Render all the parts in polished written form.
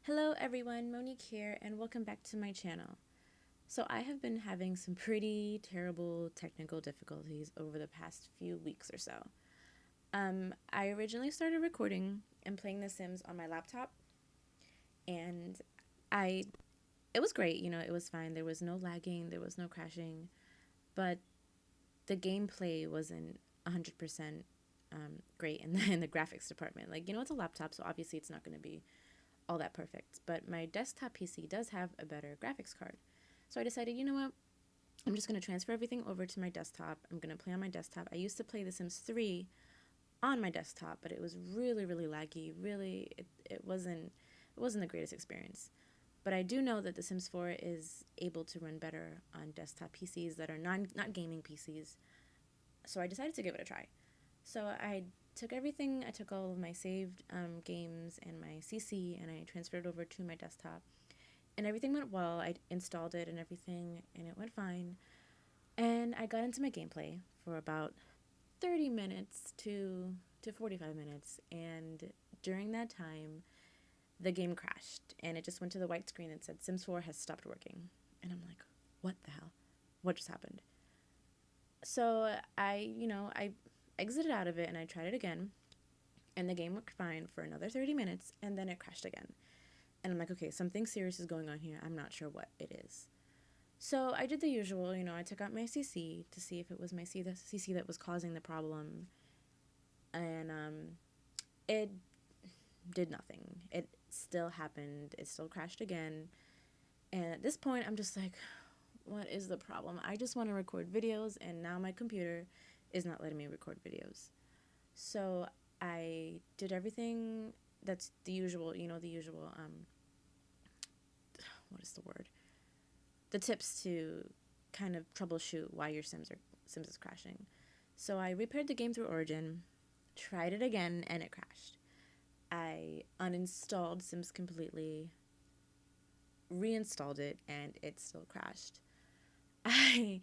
Hello everyone, Monique here, and welcome back to my channel. So I have been having some pretty terrible technical difficulties over the past few weeks or so. I originally started recording and playing The Sims on my laptop, and I it was great, it was fine. There was no lagging, there was no crashing, but the gameplay wasn't 100% great in the graphics department. It's a laptop, so obviously it's not going to be all that perfect. But my desktop PC does have a better graphics card. So I decided, you know what? I'm just going to transfer everything over to my desktop. I'm going to play on my desktop. I used to play The Sims 3 on my desktop, but it was really, really laggy. Really, it wasn't the greatest experience. But I do know that The Sims 4 is able to run better on desktop PCs that are not gaming PCs. So I decided to give it a try. So I took all of my saved games and my CC, and I transferred it over to my desktop. And everything went well. I installed it and everything, and it went fine. And I got into my gameplay for about 30 minutes to 45 minutes. And during that time, the game crashed, and it just went to the white screen that said Sims 4 has stopped working. And I'm like, what the hell? What just happened? So I exited out of it and I tried it again, and the game worked fine for another 30 minutes, and then it crashed again. And I'm like, okay, something serious is going on here. I'm not sure what it is. So I did the usual, I took out my CC to see if it was my CC that was causing the problem, and it did nothing. It still happened. It still crashed again. And at this point, I'm just like, what is the problem? I just want to record videos, and now my computer is not letting me record videos. So I did everything that's the usual, what is the word? The tips to kind of troubleshoot why your Sims is crashing. So I repaired the game through Origin, tried it again, and it crashed. I uninstalled Sims completely, reinstalled it, and it still crashed. I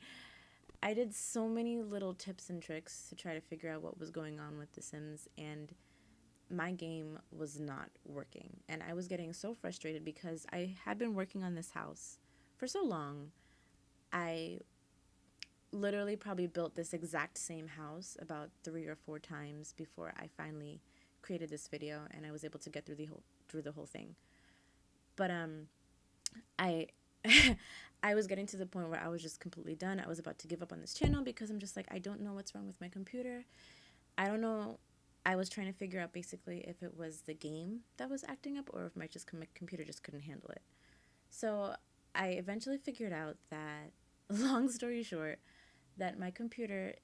I did so many little tips and tricks to try to figure out what was going on with The Sims, and my game was not working. And I was getting so frustrated because I had been working on this house for so long. I literally probably built this exact same house about 3 or 4 times before I finally created this video, and I was able to get through the whole thing. But I I was getting to the point where I was just completely done. I was about to give up on this channel because I'm just like, I don't know what's wrong with my computer. I don't know. I was trying to figure out basically if it was the game that was acting up, or if my computer just couldn't handle it. So I eventually figured out that, long story short, that my computer,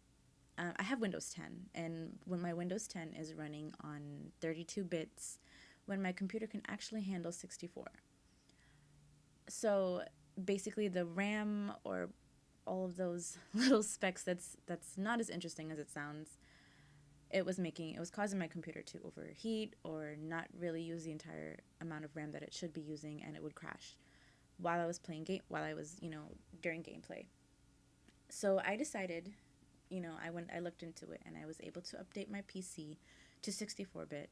I have Windows 10, and when my Windows 10 is running on 32 bits, when my computer can actually handle 64. So basically the RAM, or all of those little specs, that's not as interesting as it sounds. It was causing my computer to overheat or not really use the entire amount of RAM that it should be using, and it would crash while I was during gameplay. So I decided, I looked into it, and I was able to update my PC to 64-bit.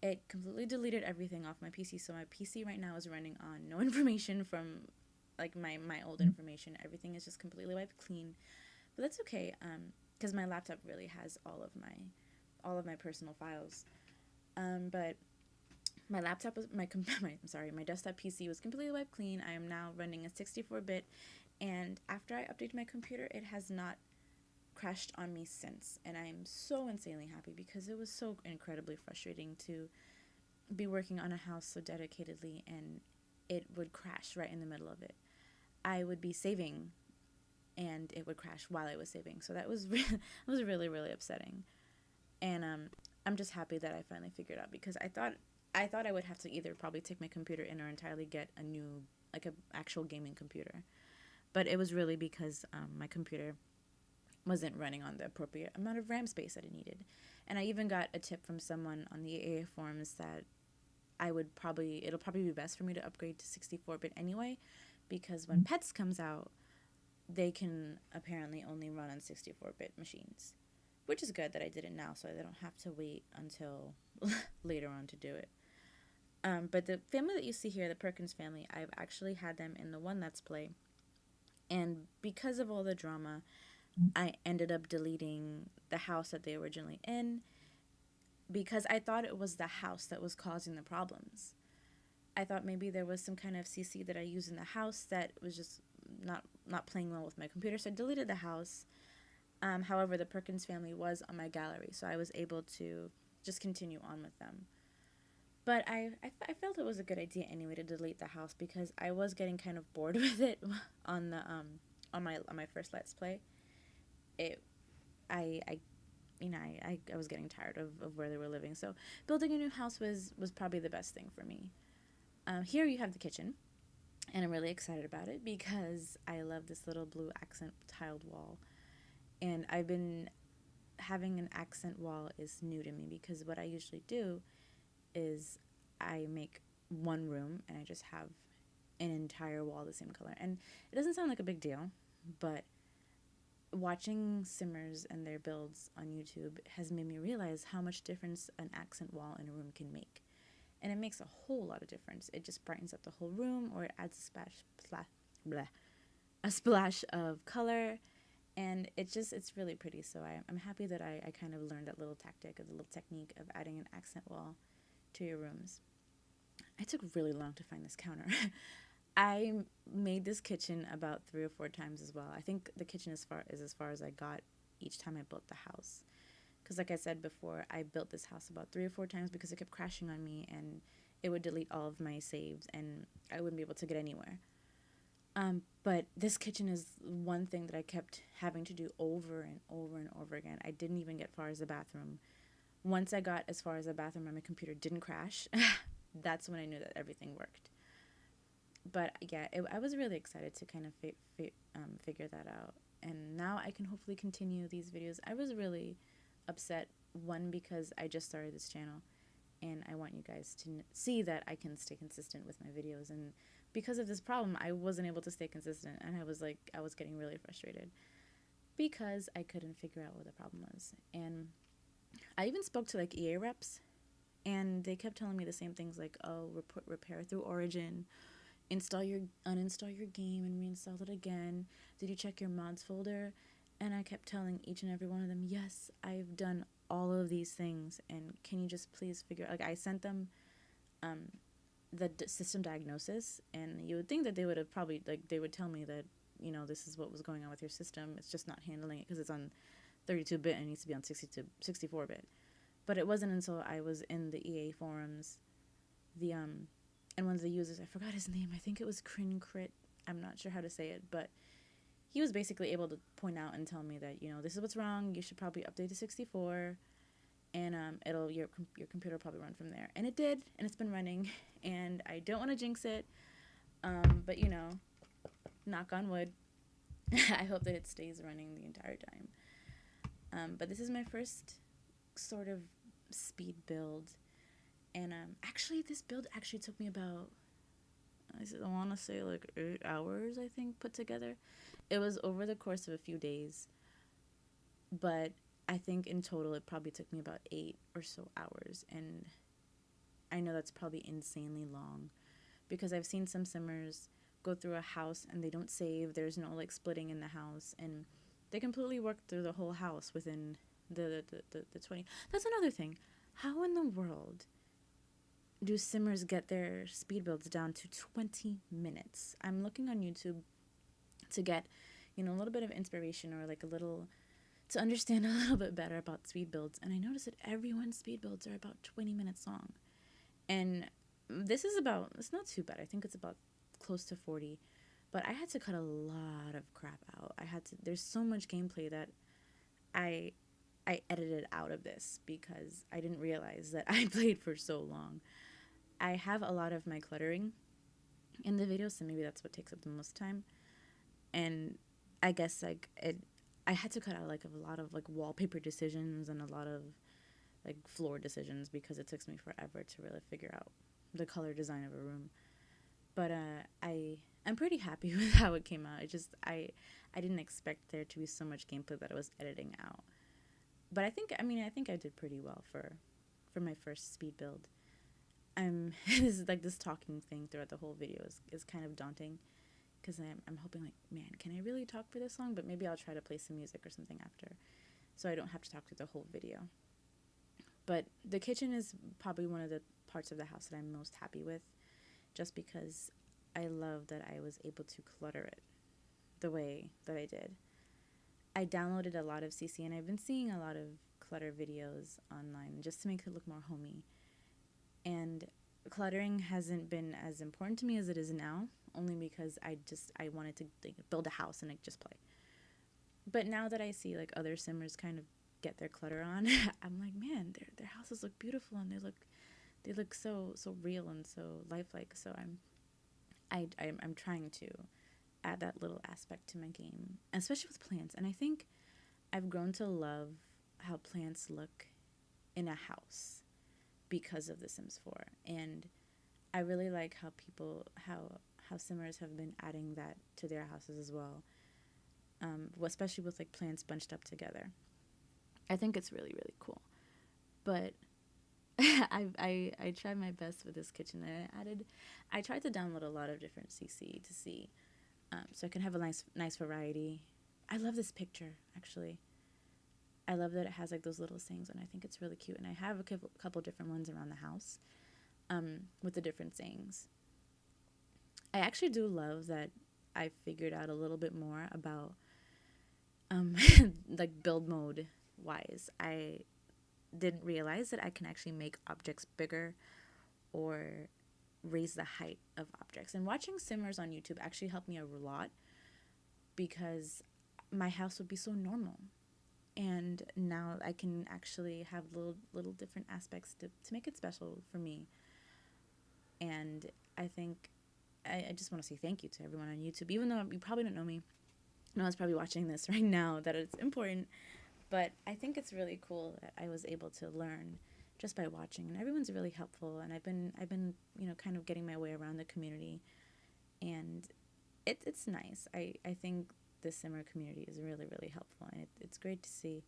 It completely deleted everything off my PC, so my PC right now is running on no information from my old information. Everything is just completely wiped clean. But that's okay, because my laptop really has all of my personal files. But my laptop was my desktop PC was completely wiped clean. I am now running a 64-bit, and after I updated my computer, it has not crashed on me since, and I am so insanely happy, because it was so incredibly frustrating to be working on a house so dedicatedly, and it would crash right in the middle of it. I would be saving, and it would crash while I was saving. So that was was really, really upsetting. And I'm just happy that I finally figured out, because I thought I would have to either probably take my computer in or entirely get a new, a actual gaming computer. But it was really because my computer wasn't running on the appropriate amount of RAM space that it needed. And I even got a tip from someone on the AA forums that it'll probably be best for me to upgrade to 64-bit anyway, because when Pets comes out, they can apparently only run on 64-bit machines, which is good that I did it now, so I don't have to wait until later on to do it. But the family that you see here, the Perkins family, I've actually had them in the one Let's Play. And because of all the drama, I ended up deleting the house that they originally in because I thought it was the house that was causing the problems. I thought maybe there was some kind of CC that I used in the house that was just not playing well with my computer, so I deleted the house. However, the Perkins family was on my gallery, so I was able to just continue on with them. But I felt it was a good idea anyway to delete the house because I was getting kind of bored with it on the on my first Let's Play. It I you know I was getting tired of where they were living, so building a new house was probably the best thing for me. Here you have the kitchen, and I'm really excited about it because I love this little blue accent tiled wall, and I've been having an accent wall is new to me because what I usually do is I make one room and I just have an entire wall the same color. And it doesn't sound like a big deal, but watching Simmers and their builds on YouTube has made me realize how much difference an accent wall in a room can make. And it makes a whole lot of difference. It just brightens up the whole room, or it adds a splash of color, and it's really pretty. So I'm happy that I kind of learned that little tactic, the little technique of adding an accent wall to your rooms. I took really long to find this counter. I made this kitchen about 3 or 4 times as well. I think the kitchen is as far as I got each time I built the house. Because like I said before, I built this house about 3 or 4 times because it kept crashing on me and it would delete all of my saves and I wouldn't be able to get anywhere. But this kitchen is one thing that I kept having to do over and over and over again. I didn't even get far as the bathroom. Once I got as far as the bathroom and my computer didn't crash, that's when I knew that everything worked. But yeah, I was really excited to kind of figure that out. And now I can hopefully continue these videos. I was really upset, one, because I just started this channel and I want you guys to see that I can stay consistent with my videos, and because of this problem I wasn't able to stay consistent, and I was getting really frustrated because I couldn't figure out what the problem was. And I even spoke to like EA reps and they kept telling me the same things like, oh, repair through Origin, uninstall your game and reinstall it again. Did you check your mods folder? And I kept telling each and every one of them, yes, I've done all of these things, and can you just please figure out, like, I sent them the system diagnosis, and you would think that they would have probably, like, they would tell me that, you know, this is what was going on with your system, it's just not handling it because it's on 32-bit and it needs to be on 64-bit. But it wasn't until I was in the EA forums, and one of the users, I forgot his name, I think it was Crit, I'm not sure how to say it, but he was basically able to point out and tell me that, you know, this is what's wrong, you should probably update to 64, and your computer will probably run from there. And it did, and it's been running, and I don't want to jinx it, but, you know, knock on wood, I hope that it stays running the entire time. But this is my first sort of speed build, and actually this build actually took me about, I want to say like 8 hours, I think, put together. It was over the course of a few days, but I think in total it probably took me about 8 or so hours, and I know that's probably insanely long because I've seen some simmers go through a house and they don't save, there's no like splitting in the house, and they completely work through the whole house within the 20. That's another thing. How in the world do simmers get their speed builds down to 20 minutes? I'm looking on YouTube to get, you know, a little bit of inspiration, or like to understand a little bit better about speed builds, and I noticed that everyone's speed builds are about 20 minutes long, and it's not too bad. I think it's about close to 40, but I had to cut a lot of crap out. There's so much gameplay that I edited out of this because I didn't realize that I played for so long. I have a lot of my cluttering in the video, so maybe that's what takes up the most time. And I guess I had to cut out like a lot of like wallpaper decisions and a lot of like floor decisions because it took me forever to really figure out the color design of a room. But I'm pretty happy with how it came out. I didn't expect there to be so much gameplay that I was editing out. But I think I did pretty well for my first speed build. this is like this talking thing throughout the whole video is kind of daunting, because I'm hoping, like, man, can I really talk for this long? But maybe I'll try to play some music or something after, so I don't have to talk through the whole video. But the kitchen is probably one of the parts of the house that I'm most happy with, just because I love that I was able to clutter it the way that I did. I downloaded a lot of CC, and I've been seeing a lot of clutter videos online just to make it look more homey. And cluttering hasn't been as important to me as it is now, only because I wanted to, like, build a house and, like, just play. But now that I see, like, other simmers kind of get their clutter on, I'm like, man, their houses look beautiful, and they look so real and so lifelike. So I'm trying to add that little aspect to my game, especially with plants. And I think I've grown to love how plants look in a house because of The Sims 4. And I really like how simmers have been adding that to their houses as well, especially with, like, plants bunched up together. I think it's really, really cool. But I tried my best with this kitchen. I tried to download a lot of different CC to see, so I can have a nice variety. I love this picture, actually. I love that it has, like, those little sayings, and I think it's really cute. And I have a couple different ones around the house, with the different sayings. I actually do love that I figured out a little bit more about, like, build mode wise. I didn't realize that I can actually make objects bigger or raise the height of objects. And watching simmers on YouTube actually helped me a lot, because my house would be so normal. And now I can actually have little different aspects to make it special for me. And I think I just want to say thank you to everyone on YouTube. Even though you probably don't know me, no one's probably watching this right now, that it's important. But I think it's really cool that I was able to learn just by watching. And everyone's really helpful. And I've been kind of getting my way around the community. And it's nice. I think the simmer community is really, really helpful, and it's great to see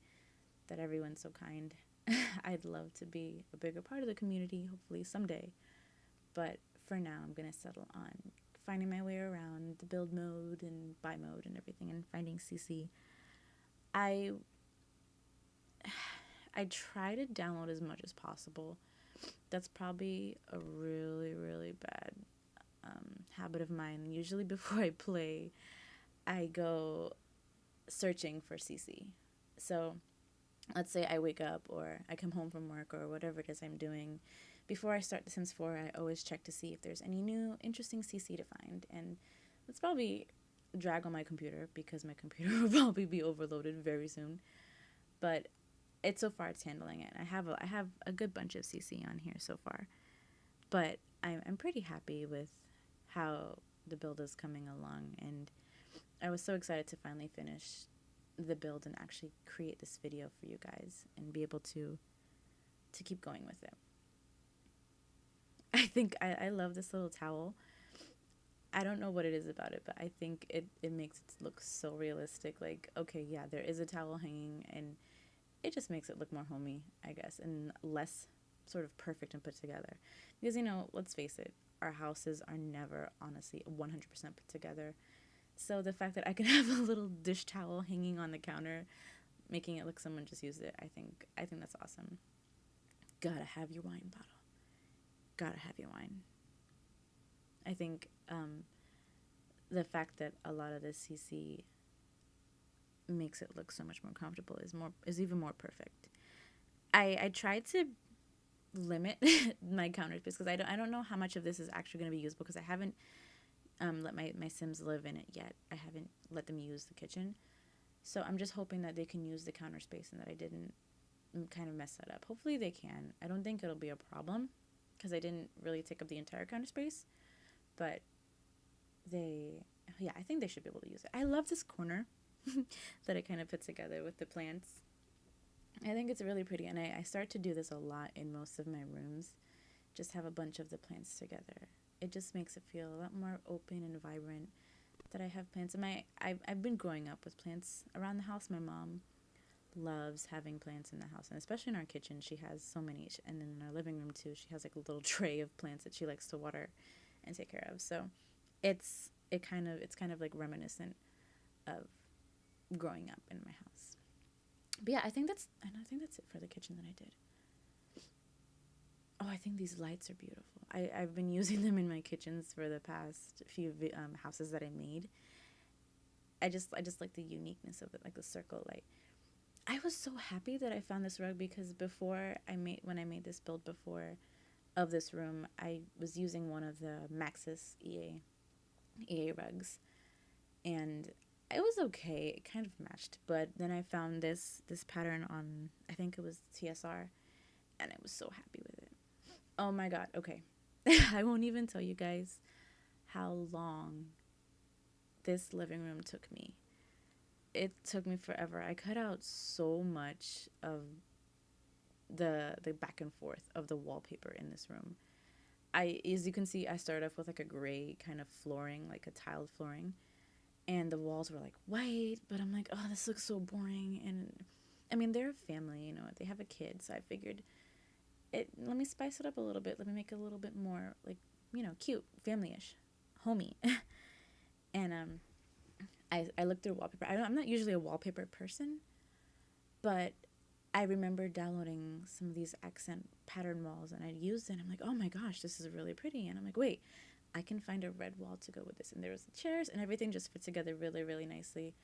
that everyone's so kind. I'd love to be a bigger part of the community, hopefully someday, but for now I'm going to settle on finding my way around the build mode and buy mode and everything, and finding CC. I try to download as much as possible. That's probably a really, really bad habit of mine. Usually before I play, I go searching for CC. So let's say I wake up or I come home from work or whatever it is I'm doing. Before I start The Sims 4, I always check to see if there's any new interesting CC to find. And it's probably drag on my computer, because my computer will probably be overloaded very soon. But so far it's handling it. I have a good bunch of CC on here so far. But I'm pretty happy with how the build is coming along, and I was so excited to finally finish the build and actually create this video for you guys and be able to keep going with it. I think I love this little towel. I don't know what it is about it, but I think it makes it look so realistic. Like, okay, yeah, there is a towel hanging, and it just makes it look more homey, I guess, and less sort of perfect and put together. Because, let's face it, our houses are never, honestly, 100% put together. So the fact that I can have a little dish towel hanging on the counter, making it look someone just used it, I think that's awesome. Gotta have your wine bottle. Gotta have your wine. I think the fact that a lot of the CC makes it look so much more comfortable is even more perfect. I tried to limit my counter space, because I don't know how much of this is actually going to be usable, because I haven't let my Sims live in it yet. I haven't let them use the kitchen. So I'm just hoping that they can use the counter space and that I didn't kind of mess that up. Hopefully they can. I don't think it'll be a problem, because I didn't really take up the entire counter space. But I think they should be able to use it. I love this corner that I kind of put together with the plants. I think it's really pretty, and I start to do this a lot in most of my rooms. Just have a bunch of the plants together. It just makes it feel a lot more open and vibrant that I have plants. And I've been growing up with plants around the house. My mom loves having plants in the house, and especially in our kitchen. She has so many, and in our living room too. She has like a little tray of plants that she likes to water and take care of. So it's kind of like reminiscent of growing up in my house. But yeah, I think that's it for the kitchen that I did. Oh, I think these lights are beautiful. I've been using them in my kitchens for the past few houses that I made. I just like the uniqueness of it, like the circle light. I was so happy that I found this rug because when I made this build before of this room, I was using one of the Maxis EA rugs, and it was okay. It kind of matched, but then I found this pattern on, I think it was TSR, and I was so happy with it. Oh my god. Okay. I won't even tell you guys how long this living room took me. It took me forever. I cut out so much of the back and forth of the wallpaper in this room. As you can see, I started off with like a gray kind of flooring, like a tiled flooring, and the walls were like white, but I'm like, oh, this looks so boring. And I mean, they're a family, you know, they have a kid, so I figured let me spice it up a little bit. Let me make it a little bit more like, you know, cute, family-ish, homey. And I looked through wallpaper. I'm not usually a wallpaper person, but I remember downloading some of these accent pattern walls, and I used it, and I'm like, oh my gosh, this is really pretty. And I'm like, wait, I can find a red wall to go with this. And there was the chairs, and everything just fit together really, really nicely.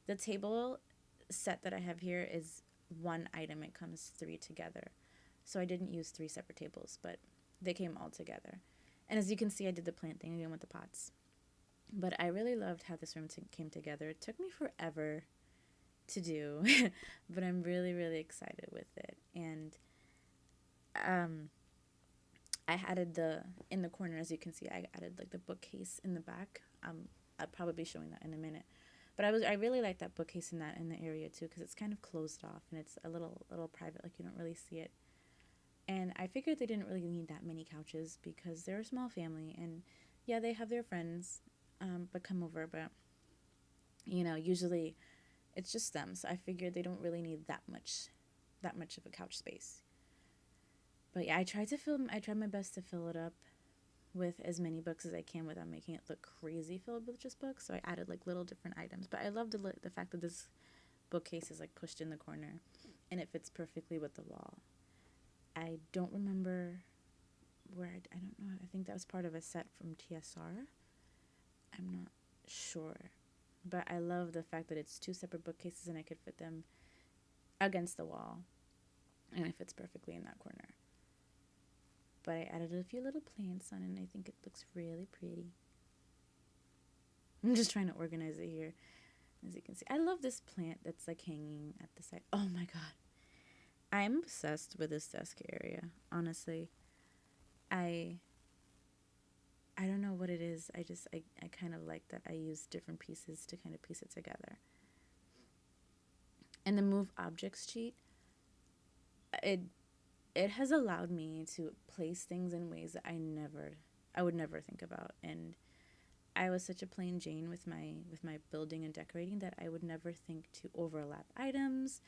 The table set that I have here is one item. It comes 3 together. So I didn't use 3 separate tables, but they came all together. And as you can see, I did the plant thing again with the pots. But I really loved how this room came together. It took me forever to do, but I'm really, really excited with it. And I added in the corner, as you can see, I added like the bookcase in the back. I'll probably be showing that in a minute. But I really like that bookcase in the area too, because it's kind of closed off and it's a little private, like you don't really see it. And I figured they didn't really need that many couches because they're a small family, and yeah, they have their friends, but come over, but you know, usually it's just them. So I figured they don't really need that much of a couch space. But yeah, I tried my best to fill it up with as many books as I can without making it look crazy filled with just books. So I added like little different items. But I love the fact that this bookcase is like pushed in the corner and it fits perfectly with the wall. I don't remember where, I don't know. I think that was part of a set from TSR. I'm not sure. But I love the fact that it's 2 separate bookcases and I could fit them against the wall. And it fits perfectly in that corner. But I added a few little plants on it, and I think it looks really pretty. I'm just trying to organize it here. As you can see, I love this plant that's like hanging at the side. Oh my god. I'm obsessed with this desk area, honestly. I don't know what it is. I kind of like that I use different pieces to kind of piece it together. And the move objects cheat, it has allowed me to place things in ways that I would never think about. And I was such a plain Jane with my building and decorating that I would never think to overlap items.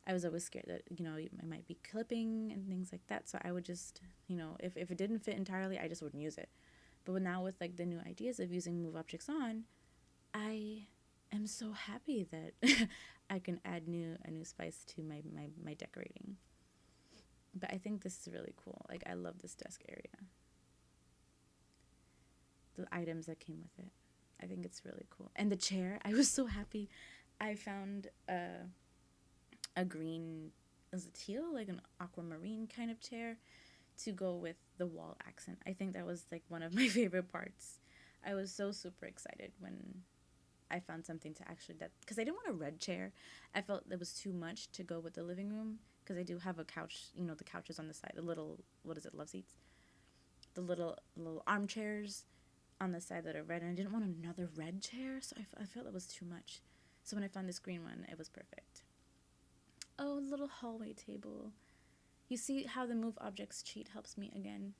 I was always scared that, you know, I might be clipping and things like that. So I would just, you know, if it didn't fit entirely, I just wouldn't use it. But now with like the new ideas of using move objects on, I am so happy that I can add a new spice to my decorating. But I think this is really cool. Like, I love this desk area. The items that came with it. I think it's really cool. And the chair, I was so happy. I found a green, is it teal? Like an aquamarine kind of chair to go with the wall accent. I think that was like one of my favorite parts. I was so super excited when I found something to actually, because I didn't want a red chair. I felt it was too much to go with the living room, because I do have a couch, you know, the couches on the side, the little, what is it, love seats? The little armchairs on the side that are red, and I didn't want another red chair, so I felt it was too much. So when I found this green one, it was perfect. Oh, little hallway table. You see how the move objects cheat helps me again?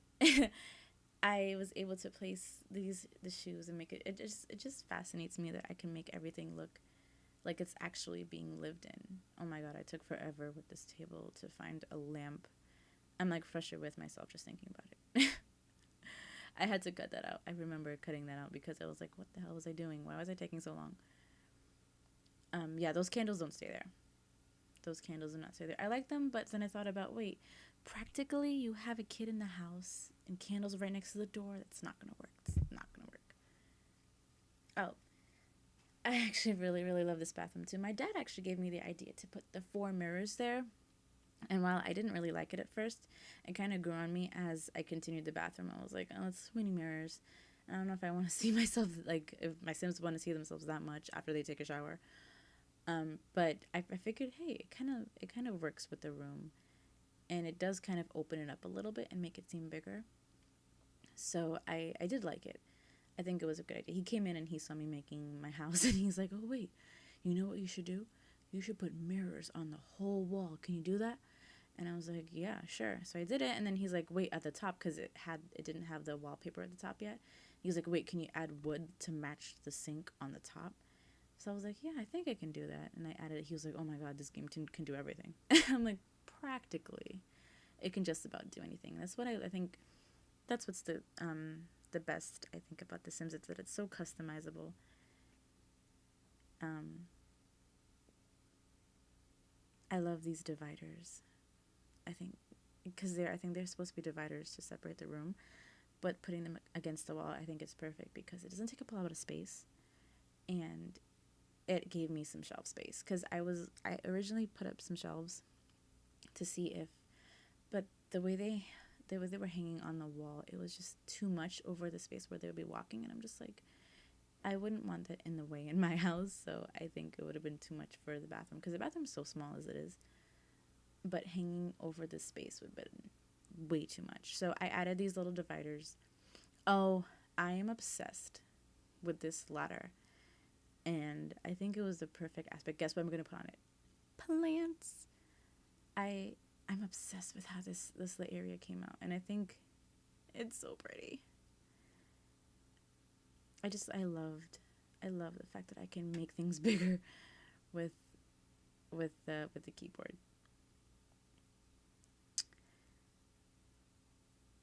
I was able to place the shoes and make it just fascinates me that I can make everything look like it's actually being lived in. Oh my god, I took forever with this table to find a lamp. I'm like frustrated with myself just thinking about it. I had to cut that out. I remember cutting that out because I was like, what the hell was I doing? Why was I taking so long? Yeah, those candles don't stay there. Those candles do not stay there. I like them, but then I thought about, wait, practically you have a kid in the house and candles right next to the door. That's not going to work. It's not going to work. Oh, I actually really, really love this bathroom too. My dad actually gave me the idea to put the 4 mirrors there. And while I didn't really like it at first, it kind of grew on me as I continued the bathroom. I was like, oh, it's so many mirrors. I don't know if I want to see myself, like, if my Sims want to see themselves that much after they take a shower. But I figured, hey, it kind of works with the room, and it does kind of open it up a little bit and make it seem bigger. So I did like it. I think it was a good idea. He came in and he saw me making my house, and he's like, oh wait, you know what you should do? You should put mirrors on the whole wall. Can you do that? And I was like, yeah, sure. So I did it, and then he's like, wait, at the top, because it didn't have the wallpaper at the top yet. He was like, wait, can you add wood to match the sink on the top? So I was like, yeah, I think I can do that. And I added it. He was like, oh my god, this game can do everything. I'm like, practically, it can just about do anything. That's what I think. That's what's the best I think about The Sims. It's that it's so customizable. I love these dividers. I think because I think they're supposed to be dividers to separate the room, but putting them against the wall, I think it's perfect because it doesn't take up a lot of space, and it gave me some shelf space because I originally put up some shelves to see if, but the way they were hanging on the wall, it was just too much over the space where they would be walking, and I'm just like, I wouldn't want that in the way in my house, so I think it would have been too much for the bathroom because the bathroom's so small as it is. But hanging over the space would have been way too much. So I added these little dividers. Oh, I am obsessed with this ladder. And I think it was the perfect aspect. Guess what I'm going to put on it? Plants. I'm obsessed with how this little area came out. And I think it's so pretty. I love the fact that I can make things bigger with the keyboard.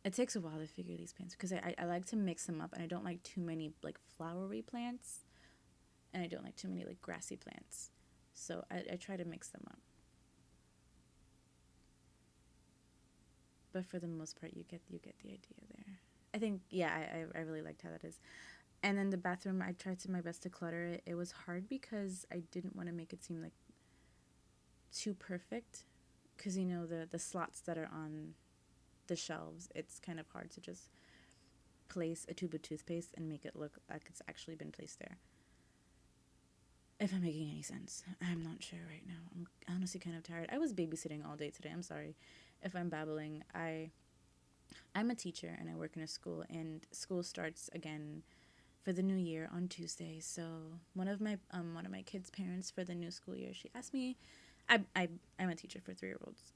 It takes a while to figure these plants because I like to mix them up, and I don't like too many like flowery plants, and I don't like too many like grassy plants. So I try to mix them up. But for the most part, you get the idea there. I think, yeah, I really liked how that is. And then the bathroom, I tried to my best to clutter it. It was hard because I didn't want to make it seem like too perfect, because you know the slots that are on the shelves, it's kind of hard to just place a tube of toothpaste and make it look like it's actually been placed there. If I'm making any sense. I'm not sure right now. I'm honestly kind of tired. I was babysitting all day today. I'm sorry if I'm babbling. I'm a teacher and I work in a school, and school starts again for the new year on Tuesday. So one of my kids' parents for the new school year, she asked me, I'm a teacher for 3-year-olds.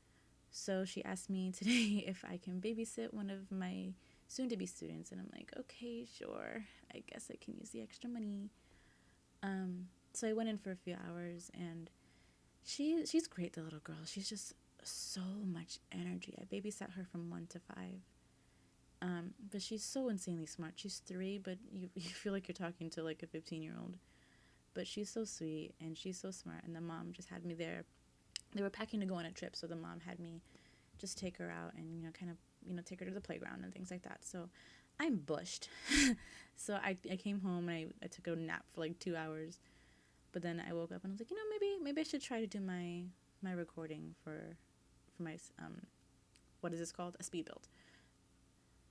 So she asked me today if I can babysit one of my soon-to-be students, and I'm like, okay, sure. I guess I can use the extra money. So I went in for a few hours, and she's great, the little girl. She's just so much energy. I babysat her from 1 to 5. But she's so insanely smart. She's 3, but you feel like you're talking to like a 15-year-old. But she's so sweet, and she's so smart, and the mom just had me there. They were packing to go on a trip, so the mom had me just take her out and, kind of, take her to the playground and things like that. So I'm bushed. So I came home and I took a nap for like 2 hours. But then I woke up and I was like, maybe I should try to do my recording for my, what is this called? A speed build.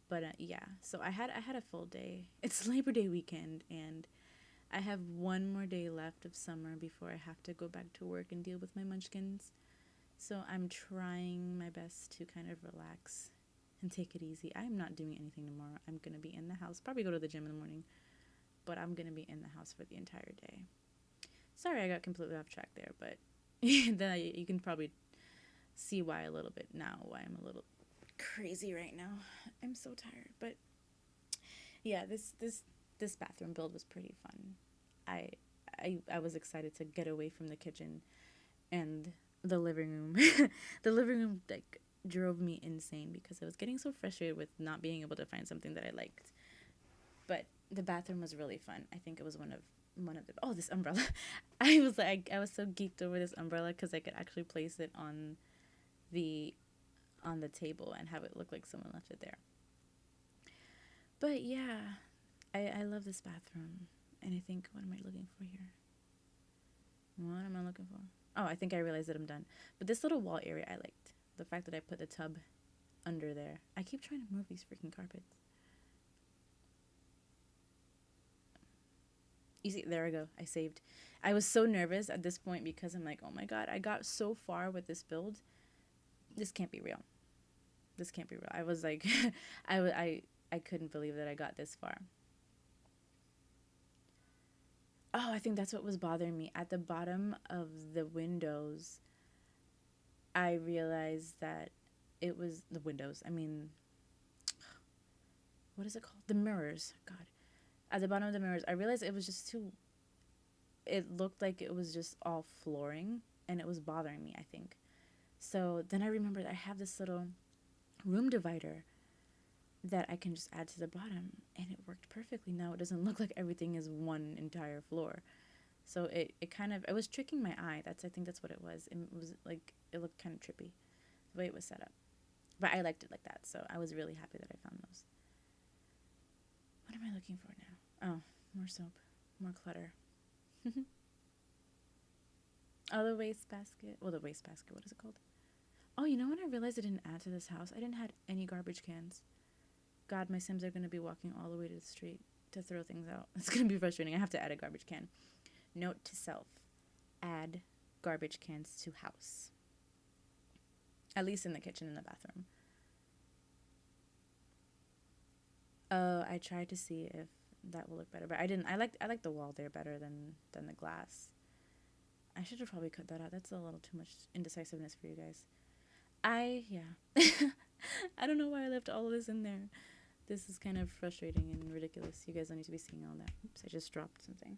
But yeah, so I had a full day. It's Labor Day weekend, and I have 1 more day left of summer before I have to go back to work and deal with my munchkins. So I'm trying my best to kind of relax and take it easy. I am not doing anything tomorrow. I'm going to be in the house, probably go to the gym in the morning, but I'm going to be in the house for the entire day. Sorry, I got completely off track there, but then you can probably see why a little bit now, why I'm a little crazy right now. I'm so tired, but yeah, this bathroom build was pretty fun. I I was excited to get away from the kitchen and the living room. The living room like drove me insane because I was getting so frustrated with not being able to find something that I liked. But the bathroom was really fun. I think it was one of the oh, this umbrella. I was so geeked over this umbrella because I could actually place it the on the table and have it look like someone left it there. But yeah, I love this bathroom. And I think, what am I looking for here? What am I looking for? Oh, I think I realized that I'm done. But this little wall area I liked. The fact that I put the tub under there. I keep trying to move these freaking carpets. You see, there I go. I saved. I was so nervous at this point because I'm like, oh my god, I got so far with this build. This can't be real. This can't be real. I was like, I couldn't believe that I got this far. Oh, I think that's what was bothering me. At the bottom of the windows, I realized that it was the windows. I mean, what is it called? The mirrors. God. At the bottom of the mirrors, I realized it was just too. It looked like it was just all flooring, and it was bothering me, I think. So then I remembered I have this little room divider that I can just add to the bottom, and it worked perfectly. Now it doesn't look like everything is one entire floor. So it kind of, it was tricking my eye. I think that's what it was. It was like, it looked kind of trippy, the way it was set up. But I liked it like that, so I was really happy that I found those. What am I looking for now? Oh, more soap, more clutter. Oh, the wastebasket. Well, the wastebasket, what is it called? Oh, you know what I realized I didn't add to this house? I didn't have any garbage cans. God, my Sims are going to be walking all the way to the street to throw things out. It's going to be frustrating. I have to add a garbage can. Note to self. Add garbage cans to house. At least in the kitchen and the bathroom. I tried to see if that will look better, but I didn't. I like the wall there better than the glass. I should have probably cut that out. That's a little too much indecisiveness for you guys. Yeah. I don't know why I left all of this in there. This is kind of frustrating and ridiculous. You guys don't need to be seeing all that. Oops, I just dropped something.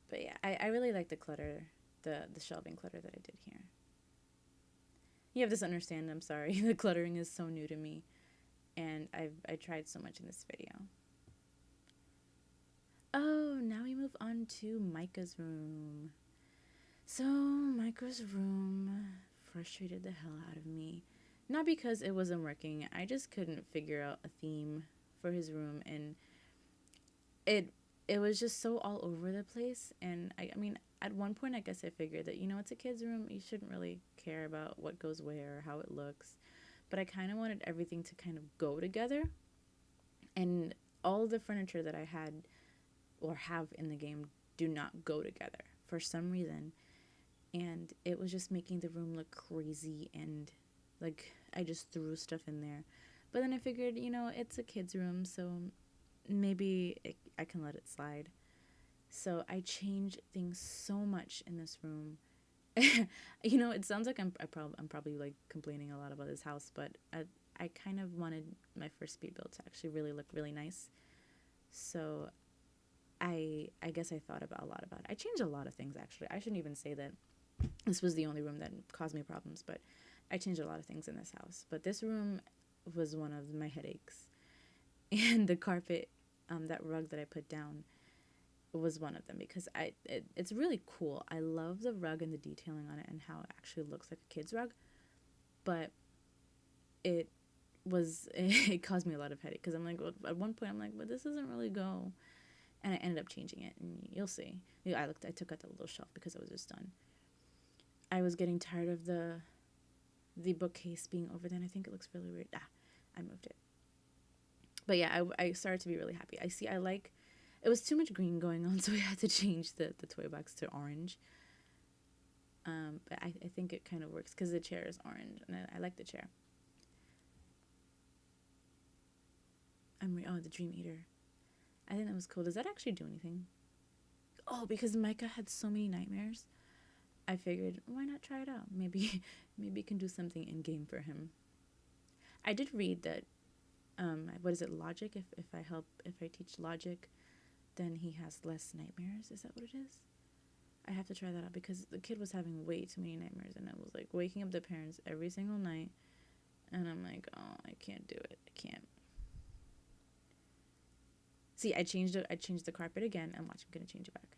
But yeah, I really like the clutter, the shelving clutter that I did here. You have to understand, I'm sorry. The cluttering is so new to me. And I tried so much in this video. Oh, now we move on to Micah's room. So, Micah's room frustrated the hell out of me. Not because it wasn't working. I just couldn't figure out a theme for his room. And it was just so all over the place. And, I mean, at one point, I guess I figured that, it's a kid's room. You shouldn't really care about what goes where or how it looks. But I kind of wanted everything to kind of go together. And all the furniture that I had or have in the game do not go together for some reason. And it was just making the room look crazy, and like I just threw stuff in there. But then I figured, it's a kid's room, so maybe I can let it slide. So I changed things so much in this room. It sounds like I'm probably like complaining a lot about this house, but I kind of wanted my first speed build to actually really look really nice. So I guess I thought a lot about it. I changed a lot of things, actually. I shouldn't even say that this was the only room that caused me problems, but I changed a lot of things in this house. But this room was one of my headaches. And the carpet, that rug that I put down, was one of them because it's really cool. I love the rug and the detailing on it and how it actually looks like a kid's rug. But it caused me a lot of headache because I'm like, well, at one point I'm like, but this doesn't really go. And I ended up changing it, and you'll see. I took out the little shelf because I was just done. I was getting tired of the bookcase being over there, and I think it looks really weird. I moved it. But yeah, I started to be really happy. It was too much green going on, so I had to change the toy box to orange. But I think it kind of works because the chair is orange, and I like the chair. The Dream Eater. I think that was cool. Does that actually do anything? Oh, because Micah had so many nightmares, I figured, why not try it out? Maybe it can do something in game for him. I did read that, what is it, logic? If I teach logic, then he has less nightmares. Is that what it is? I have to try that out because the kid was having way too many nightmares, and I was like waking up the parents every single night, and I'm like, oh, I can't do it. I can't. See, I changed it. I changed the carpet again, and watch, I'm gonna change it back.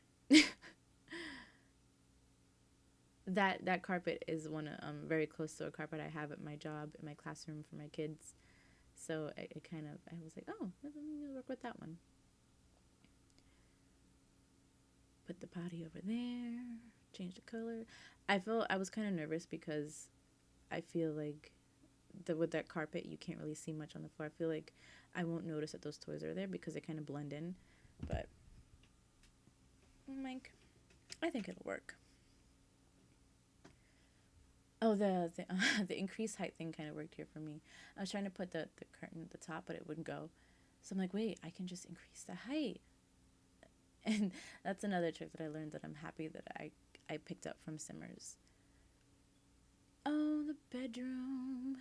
that carpet is one very close to a carpet I have at my job in my classroom for my kids. So I was like, oh, let me work with that one. Put the potty over there, change the color. I was kind of nervous because I feel like with that carpet you can't really see much on the floor. I feel like I won't notice that those toys are there because they kind of blend in. But Mike, I think it'll work. Oh, the increased height thing kind of worked here for me. I was trying to put the curtain at the top, but it wouldn't go. So I'm like, wait, I can just increase the height. And that's another trick that I learned that I'm happy that I picked up from Simmers. Oh, the bedroom.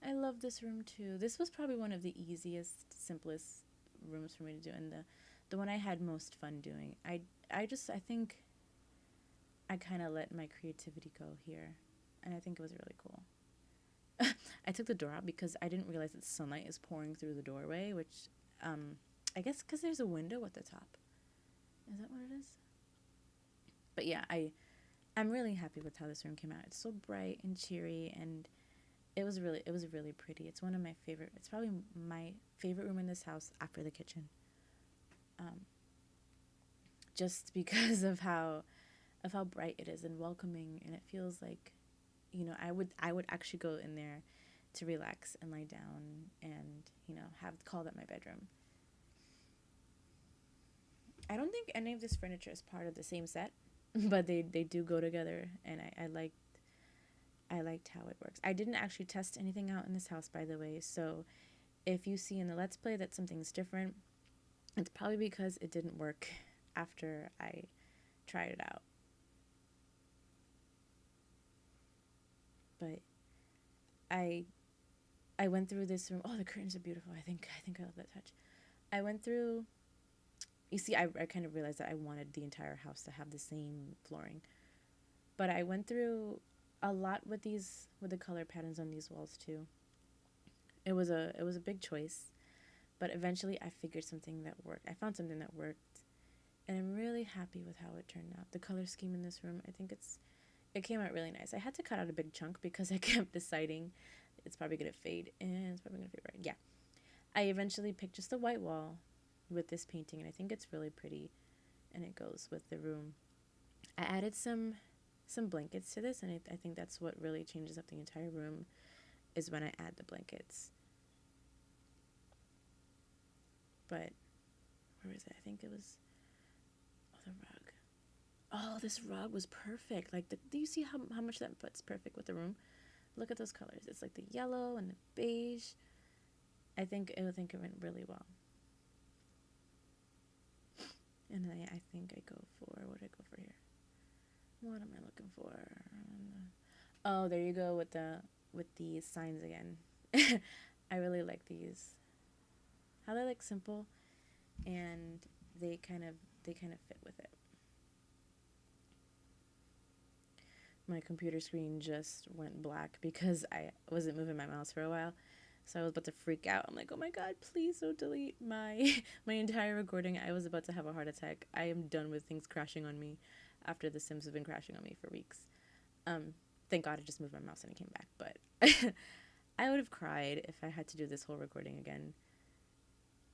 I love this room too. This was probably one of the easiest, simplest rooms for me to do, and the one I had most fun doing. I think I kind of let my creativity go here, and I think it was really cool. I took the door out because I didn't realize that sunlight is pouring through the doorway, which I guess because there's a window at the top. Is that what it is? But yeah, I'm really happy with how this room came out. It's so bright and cheery, and it was really pretty. It's one of my favorite. It's probably my favorite room in this house after the kitchen. Just because of how bright it is and welcoming, and it feels like, I would actually go in there to relax and lie down and call that my bedroom. I don't think any of this furniture is part of the same set, but they do go together, and I liked how it works. I didn't actually test anything out in this house, by the way, so if you see in the Let's Play that something's different, it's probably because it didn't work after I tried it out. But I went through this room. Oh, the curtains are beautiful. I think I love that touch. I went through. You see, I kind of realized that I wanted the entire house to have the same flooring, but I went through a lot with the color patterns on these walls too. It was a big choice, but eventually I figured something that worked. I found something that worked, and I'm really happy with how it turned out. The color scheme in this room, I think it came out really nice. I had to cut out a big chunk because I kept deciding it's probably going to fade, and it's probably going to fade right. Yeah. I eventually picked just a white wall with this painting, and I think it's really pretty, and it goes with the room. I added some blankets to this, and I think that's what really changes up the entire room, is when I add the blankets. But where is it? I think it was the rug. Oh, this rug was perfect. Like, do you see how much that fits perfect with the room? Look at those colors. It's like the yellow and the beige. I think it went really well. And I think I go for, what did I go for here? What am I looking for? Oh, there you go with the signs again. I really like these. How they're like simple, and they kind of fit with it. My computer screen just went black because I wasn't moving my mouse for a while. So I was about to freak out. I'm like, oh my God, please don't delete my entire recording. I was about to have a heart attack. I am done with things crashing on me after The Sims have been crashing on me for weeks. Thank God I just moved my mouse and it came back. But I would have cried if I had to do this whole recording again.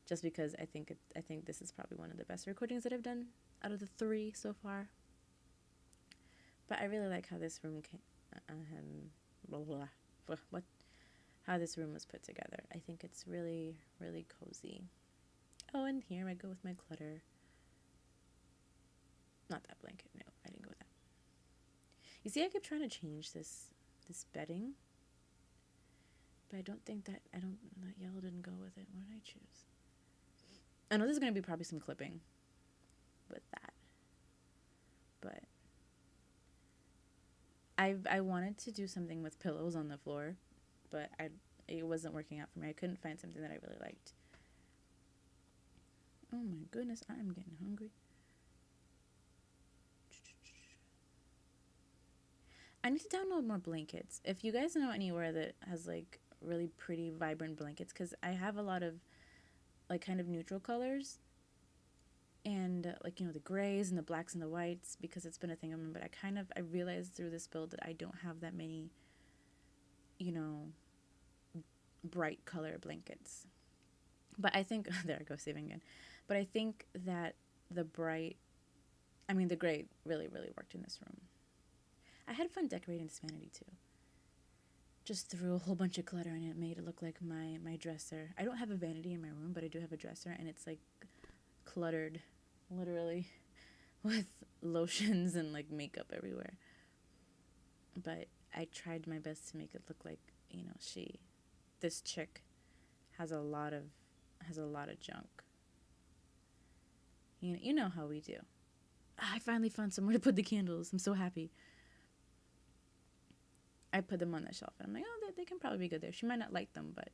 Just because I think this is probably one of the best recordings that I've done out of the 3 so far. But I really like how this room came. How this room was put together. I think it's really, really cozy. Oh, and here I go with my clutter. Not that blanket. No, I didn't go with that. You see, I kept trying to change this bedding, but I don't think that yellow didn't go with it. What did I choose? I know there's gonna be probably some clipping with that, but I wanted to do something with pillows on the floor, but it wasn't working out for me. I couldn't find something that I really liked. Oh my goodness, I am getting hungry. I need to download more blankets. If you guys know anywhere that has like really pretty, vibrant blankets, because I have a lot of like kind of neutral colors and like, you know, the grays and the blacks and the whites, because it's been a thing of mine. But I realized through this build that I don't have that many, you know, bright color blankets. But I think, there I go, saving again. But I think that the the gray really, really worked in this room. I had fun decorating this vanity too. Just threw a whole bunch of clutter in it, made it look like my dresser. I don't have a vanity in my room, but I do have a dresser, and it's like cluttered, literally, with lotions and like makeup everywhere. But I tried my best to make it look like, you know, this chick has a lot of junk. You know how we do. I finally found somewhere to put the candles. I'm so happy. I put them on the shelf, and I'm like, oh, they can probably be good there. She might not like them, but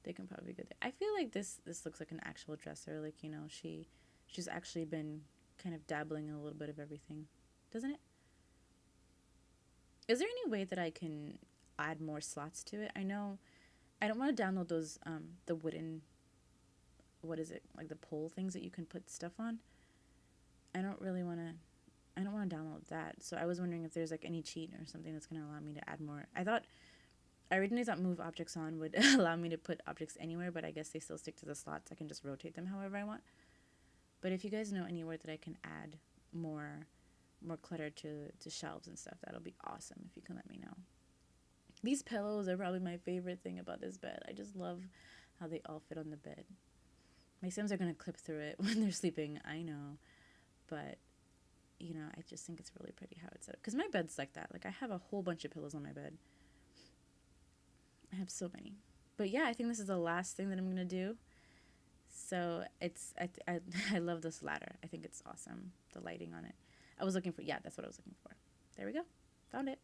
they can probably be good there. I feel like this looks like an actual dresser. Like, you know, she's actually been kind of dabbling in a little bit of everything, doesn't it? Is there any way that I can add more slots to it? I know I don't want to download those the wooden, what is it, like the pole things that you can put stuff on. I don't want to download that. So I was wondering if there's like any cheat or something that's going to allow me to add more. I originally thought move objects on would allow me to put objects anywhere, but I guess they still stick to the slots. I can just rotate them however I want. But if you guys know anywhere that I can add more clutter to shelves and stuff, that'll be awesome if you can let me know. These pillows are probably my favorite thing about this bed. I just love how they all fit on the bed. My Sims are going to clip through it when they're sleeping, I know. But, you know, I just think it's really pretty how it's set up. Because my bed's like that. Like, I have a whole bunch of pillows on my bed. I have so many. But yeah, I think this is the last thing that I'm going to do. So I love this ladder. I think it's awesome. The lighting on it. That's what I was looking for. There we go. Found it.